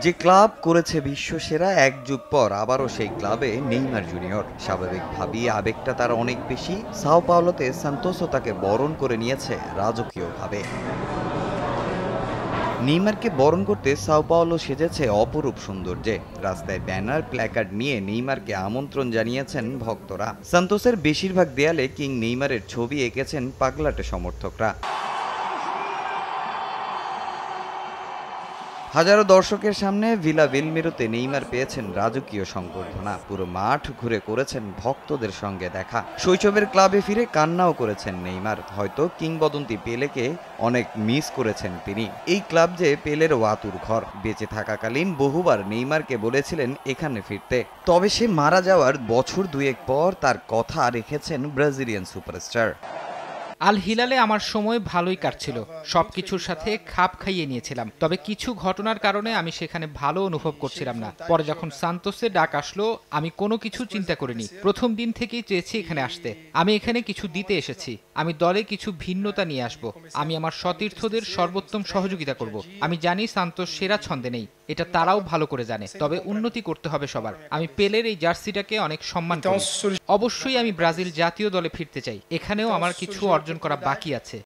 যে ক্লাব করেছে বিশ্বসেরা, এক যুগ পর আবারও সেই ক্লাবে নেইমার জুনিয়র। স্বাভাবিকভাবেই আবেগটা তার অনেক বেশি। সাও পাওলোতে সান্তোসও তাকে বরণ করে নিয়েছে রাজকীয়ভাবে। নেইমারকে বরণ করতে সাও পাওলো সেজেছে অপরূপ সৌন্দর্যে। রাস্তায় ব্যানার, প্ল্যাকার্ড নিয়ে নেইমারকে আমন্ত্রণ জানিয়েছেন ভক্তরা। সান্তোসের বেশিরভাগ দেয়ালে কিং নেইমারের ছবি এঁকেছেন পাগলাটে সমর্থকরা। হাজারো দর্শকের সামনে ভিলা বেলমিরোতে নেইমার পেয়েছেন রাজকীয় সংবর্ধনা। পুরো মাঠ ঘুরে করেছেন ভক্তদের সঙ্গে দেখা। শৈশবের ক্লাবে ফিরে কান্নাও করেছেন নেইমার। হয়তো কিংবদন্তি পেলেকে অনেক মিস করেছেন তিনি। এই ক্লাব যে পেলের ওয়াতুর ঘর। বেঁচে থাকাকালীন বহুবার নেইমারকে বলেছিলেন এখানে ফিরতে। তবে সে মারা যাওয়ার বছর দুয়েক পর তার কথা রেখেছেন ব্রাজিলিয়ান সুপারস্টার। আল হিলালে আমার সময় ভালোই কাটছিল, সবকিছুর সাথে খাপ খাইয়ে নিয়েছিলাম। তবে কিছু ঘটনার কারণে আমি সেখানে ভালো অনুভব করছিলাম না। পরে যখন সান্তোসের ডাক আসলো, আমি কোনো কিছু চিন্তা করিনি। প্রথম দিন থেকেই চেয়েছি এখানে আসতে। আমি এখানে কিছু দিতে এসেছি। আমি দলে কিছু ভিন্নতা নিয়ে আসব। আমি আমার সতীর্থদের সর্বোত্তম সহযোগিতা করব। আমি জানি সান্তোস সেরা ছন্দে নেই, এটা তারাও ভালো করে জানে। তবে উন্নতি করতে হবে সবার। আমি পেলের এই জার্সিটাকে অনেক সম্মান করি। অবশ্যই আমি ব্রাজিল জাতীয় দলে ফিরতে চাই। এখানেও আমার কিছু অর্জন করা বাকি আছে।